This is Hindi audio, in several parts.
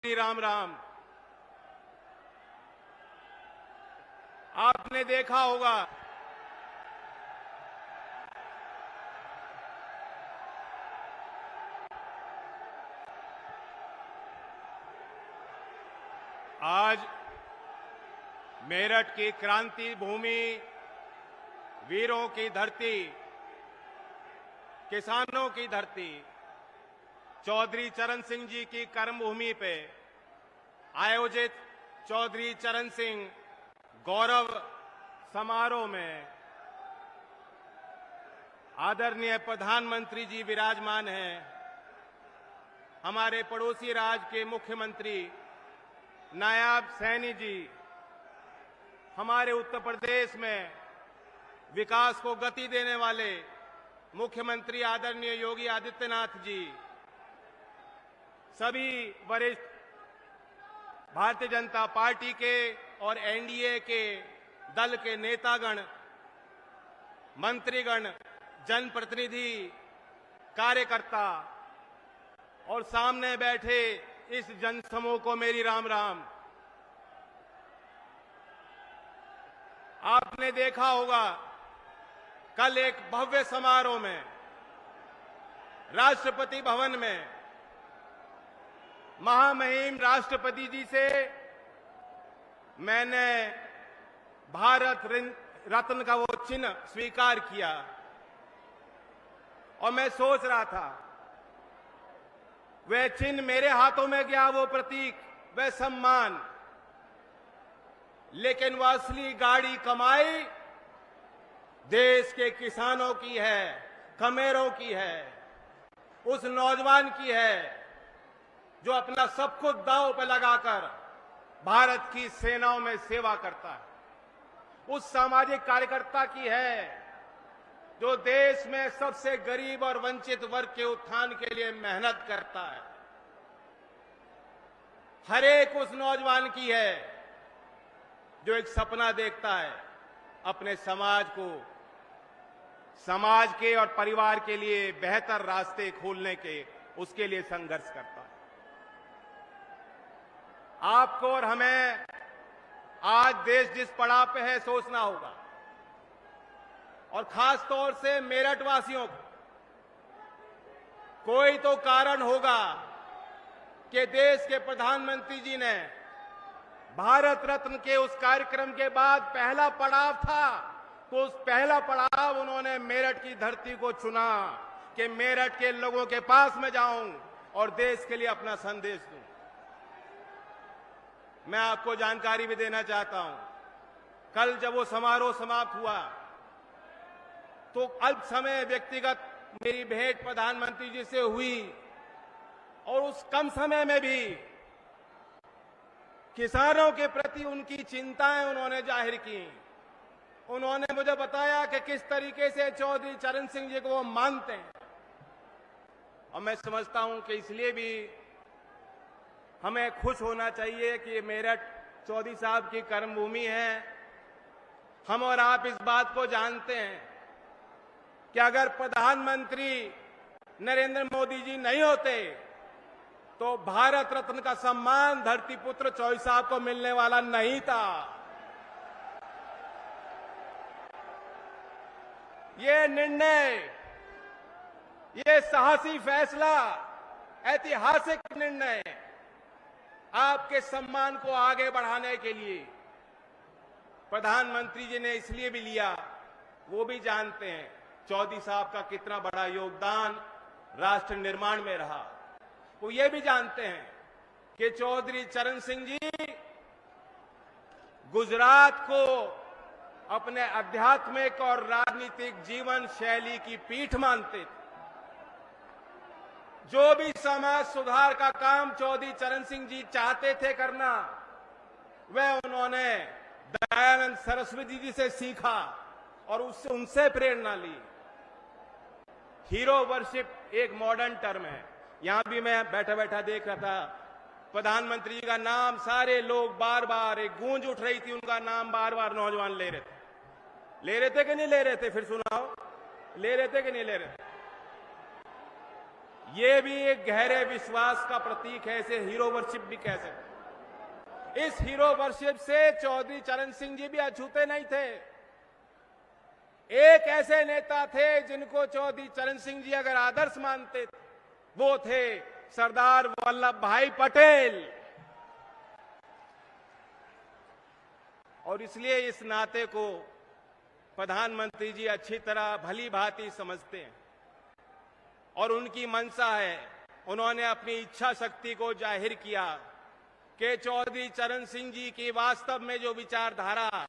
राम राम। आपने देखा होगा आज मेरठ की क्रांति भूमि, वीरों की धरती, किसानों की धरती, चौधरी चरण सिंह जी की कर्मभूमि पे आयोजित चौधरी चरण सिंह गौरव समारोह में आदरणीय प्रधानमंत्री जी विराजमान हैं। हमारे पड़ोसी राज्य के मुख्यमंत्री नायब सैनी जी, हमारे उत्तर प्रदेश में विकास को गति देने वाले मुख्यमंत्री आदरणीय योगी आदित्यनाथ जी, सभी वरिष्ठ भारतीय जनता पार्टी के और एनडीए के दल के नेतागण, मंत्रीगण, जनप्रतिनिधि, कार्यकर्ता और सामने बैठे इस जनसमूह को मेरी राम राम। आपने देखा होगा कल एक भव्य समारोह में राष्ट्रपति भवन में महामहिम राष्ट्रपति जी से मैंने भारत रत्न का वो चिन्ह स्वीकार किया और मैं सोच रहा था वह चिन्ह मेरे हाथों में गया, वो प्रतीक, वह सम्मान, लेकिन वह असली गाड़ी कमाई देश के किसानों की है, खमेरों की है, उस नौजवान की है जो अपना सब कुछ दांव पर लगाकर भारत की सेनाओं में सेवा करता है, उस सामाजिक कार्यकर्ता की है जो देश में सबसे गरीब और वंचित वर्ग के उत्थान के लिए मेहनत करता है, हर एक उस नौजवान की है जो एक सपना देखता है अपने समाज को, समाज के और परिवार के लिए बेहतर रास्ते खोलने के, उसके लिए संघर्ष करता है। आपको और हमें आज देश जिस पड़ाव पे है सोचना होगा, और खास तौर से मेरठ वासियों को कोई तो कारण होगा कि देश के प्रधानमंत्री जी ने भारत रत्न के उस कार्यक्रम के बाद पहला पड़ाव था, तो उस पहला पड़ाव उन्होंने मेरठ की धरती को चुना कि मेरठ के लोगों के पास में जाऊं और देश के लिए अपना संदेश दूं। मैं आपको जानकारी भी देना चाहता हूं, कल जब वो समारोह समाप्त हुआ तो अल्प समय व्यक्तिगत मेरी भेंट प्रधानमंत्री जी से हुई और उस कम समय में भी किसानों के प्रति उनकी चिंताएं उन्होंने जाहिर की। उन्होंने मुझे बताया कि किस तरीके से चौधरी चरण सिंह जी को वो मानते हैं, और मैं समझता हूं कि इसलिए भी हमें खुश होना चाहिए कि मेरठ चौधरी साहब की कर्मभूमि है। हम और आप इस बात को जानते हैं कि अगर प्रधानमंत्री नरेंद्र मोदी जी नहीं होते तो भारत रत्न का सम्मान धरती पुत्र चौधरी साहब को मिलने वाला नहीं था। ये निर्णय, ये साहसी फैसला, ऐतिहासिक निर्णय आपके सम्मान को आगे बढ़ाने के लिए प्रधानमंत्री जी ने इसलिए भी लिया, वो भी जानते हैं चौधरी साहब का कितना बड़ा योगदान राष्ट्र निर्माण में रहा। वो ये भी जानते हैं कि चौधरी चरण सिंह जी गुजरात को अपने आध्यात्मिक और राजनीतिक जीवन शैली की पीठ मानते थे। जो भी समाज सुधार का काम चौधरी चरण सिंह जी चाहते थे करना, वह उन्होंने दयानंद सरस्वती जी से सीखा और उससे उनसे प्रेरणा ली। हीरो वर्शिप एक मॉडर्न टर्म है। यहां भी मैं बैठा बैठा देख रहा था, प्रधानमंत्री जी का नाम सारे लोग बार बार, एक गूंज उठ रही थी, उनका नाम बार बार नौजवान ले रहे थे कि नहीं ले रहे थे? फिर सुनाओ, ले रहे थे कि नहीं ले रहे थे? ये भी एक गहरे विश्वास का प्रतीक है, इसे हीरो वर्शिप भी कह सकते हैं। इस हीरो वर्शिप से चौधरी चरण सिंह जी भी अछूते नहीं थे। एक ऐसे नेता थे जिनको चौधरी चरण सिंह जी अगर आदर्श मानते थे, वो थे सरदार वल्लभ भाई पटेल। और इसलिए इस नाते को प्रधानमंत्री जी अच्छी तरह भली भांति समझते हैं और उनकी मंशा है, उन्होंने अपनी इच्छा शक्ति को जाहिर किया कि चौधरी चरण सिंह जी की वास्तव में जो विचारधारा,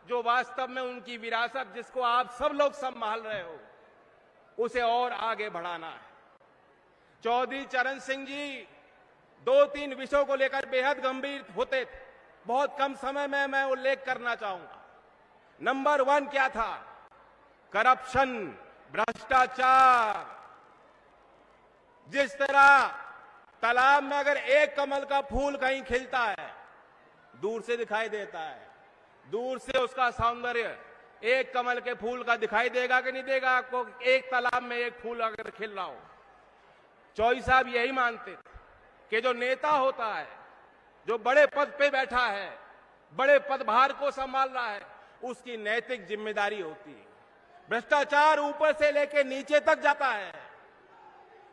जो वास्तव में उनकी विरासत जिसको आप सब लोग संभाल रहे हो, उसे और आगे बढ़ाना है। चौधरी चरण सिंह जी 2-3 विषयों को लेकर बेहद गंभीर होते थे। बहुत कम समय में मैं उल्लेख करना चाहूंगा। नंबर 1 क्या था? करप्शन, भ्रष्टाचार। जिस तरह तालाब में अगर एक कमल का फूल कहीं खिलता है, दूर से दिखाई देता है, दूर से उसका सौंदर्य एक कमल के फूल का दिखाई देगा कि नहीं देगा आपको? एक तालाब में एक फूल अगर खिल रहा हो। चौधरी साहब यही मानते थे कि जो नेता होता है, जो बड़े पद पे बैठा है, बड़े पदभार को संभाल रहा है, उसकी नैतिक जिम्मेदारी होती है। भ्रष्टाचार ऊपर से लेकर नीचे तक जाता है।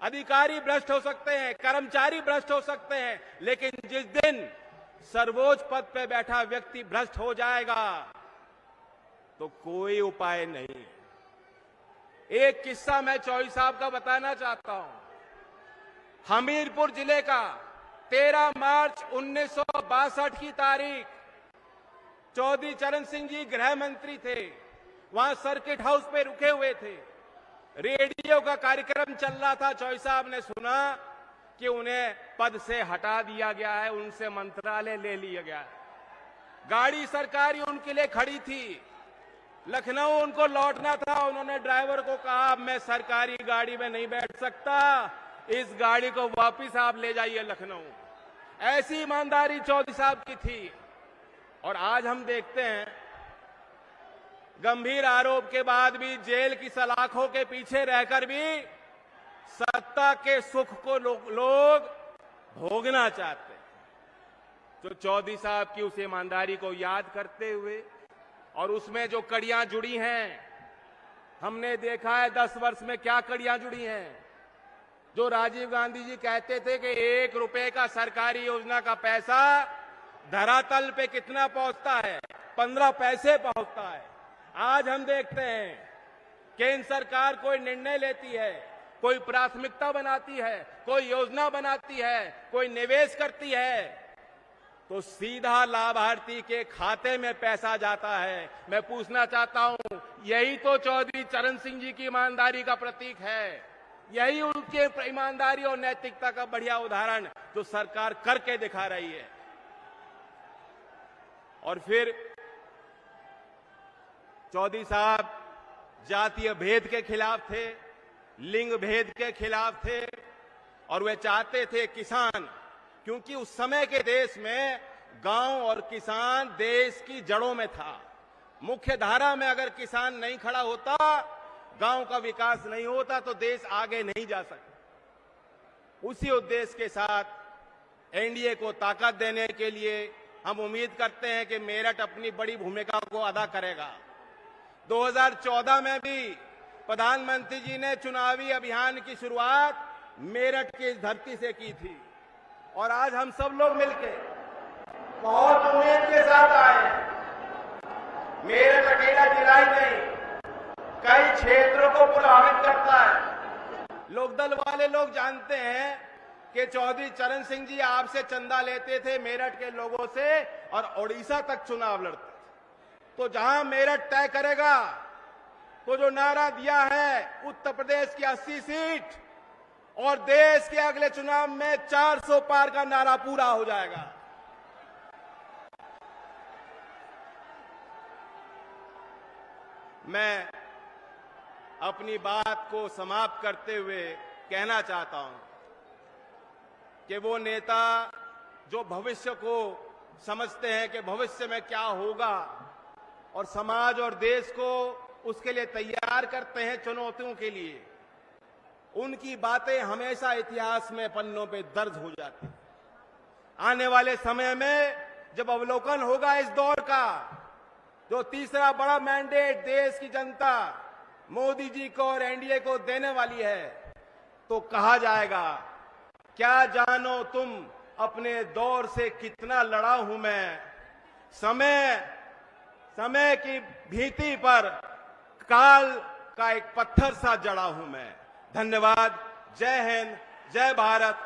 अधिकारी भ्रष्ट हो सकते हैं, कर्मचारी भ्रष्ट हो सकते हैं, लेकिन जिस दिन सर्वोच्च पद पे बैठा व्यक्ति भ्रष्ट हो जाएगा तो कोई उपाय नहीं। एक किस्सा मैं चौधरी साहब का बताना चाहता हूं। हमीरपुर जिले का 13 मार्च 1962 की तारीख, चौधरी चरण सिंह जी गृह मंत्री थे। वहां सर्किट हाउस पे रुके हुए थे। रेडियो का कार्यक्रम चल रहा था। चौधरी साहब ने सुना कि उन्हें पद से हटा दिया गया है, उनसे मंत्रालय ले लिया गया है। गाड़ी सरकारी उनके लिए खड़ी थी। लखनऊ उनको लौटना था। उन्होंने ड्राइवर को कहा, मैं सरकारी गाड़ी में नहीं बैठ सकता, इस गाड़ी को वापस आप ले जाइए लखनऊ। ऐसी ईमानदारी चौधरी साहब की थी। और आज हम देखते हैं, गंभीर आरोप के बाद भी, जेल की सलाखों के पीछे रहकर भी सत्ता के सुख को लोग भोगना चाहते हैं। तो चौधरी साहब की उस ईमानदारी को याद करते हुए और उसमें जो कड़ियां जुड़ी हैं, हमने देखा है 10 वर्ष में क्या कड़ियां जुड़ी हैं। जो राजीव गांधी जी कहते थे कि 1 रुपए का सरकारी योजना का पैसा धरातल पे कितना पहुंचता है? 15 पैसे पहुंचता है। आज हम देखते हैं केंद्र सरकार कोई निर्णय लेती है, कोई प्राथमिकता बनाती है, कोई योजना बनाती है, कोई निवेश करती है, तो सीधा लाभार्थी के खाते में पैसा जाता है। मैं पूछना चाहता हूं, यही तो चौधरी चरण सिंह जी की ईमानदारी का प्रतीक है। यही उनके ईमानदारी और नैतिकता का बढ़िया उदाहरण जो सरकार करके दिखा रही है। और फिर चौधरी साहब जातीय भेद के खिलाफ थे, लिंग भेद के खिलाफ थे, और वे चाहते थे किसान, क्योंकि उस समय के देश में गांव और किसान देश की जड़ों में था। मुख्य धारा में अगर किसान नहीं खड़ा होता, गांव का विकास नहीं होता, तो देश आगे नहीं जा सकता। उसी उद्देश्य के साथ एनडीए को ताकत देने के लिए हम उम्मीद करते हैं कि मेरठ अपनी बड़ी भूमिका को अदा करेगा। 2014 में भी प्रधानमंत्री जी ने चुनावी अभियान की शुरुआत मेरठ की इस धरती से की थी। और आज हम सब लोग मिलकर बहुत उम्मीद के साथ आए। मेरठ अकेला जिला ही नहीं, कई क्षेत्रों को प्रभावित करता है। लोकदल वाले लोग जानते हैं कि चौधरी चरण सिंह जी आपसे चंदा लेते थे मेरठ के लोगों से और ओडिशा तक चुनाव लड़ते। तो जहां मेरठ तय करेगा, तो जो नारा दिया है उत्तर प्रदेश की 80 सीट और देश के अगले चुनाव में 400 पार का नारा पूरा हो जाएगा। मैं अपनी बात को समाप्त करते हुए कहना चाहता हूं कि वो नेता जो भविष्य को समझते हैं कि भविष्य में क्या होगा और समाज और देश को उसके लिए तैयार करते हैं चुनौतियों के लिए, उनकी बातें हमेशा इतिहास में पन्नों पे दर्ज हो जाती हैं। आने वाले समय में जब अवलोकन होगा इस दौर का, जो तीसरा बड़ा मैंडेट देश की जनता मोदी जी को और एनडीए को देने वाली है, तो कहा जाएगा, क्या जानो तुम अपने दौर से कितना लड़ा हूं मैं, समय की भीति पर काल का एक पत्थर सा जड़ा हूं मैं। धन्यवाद। जय हिंद, जय भारत,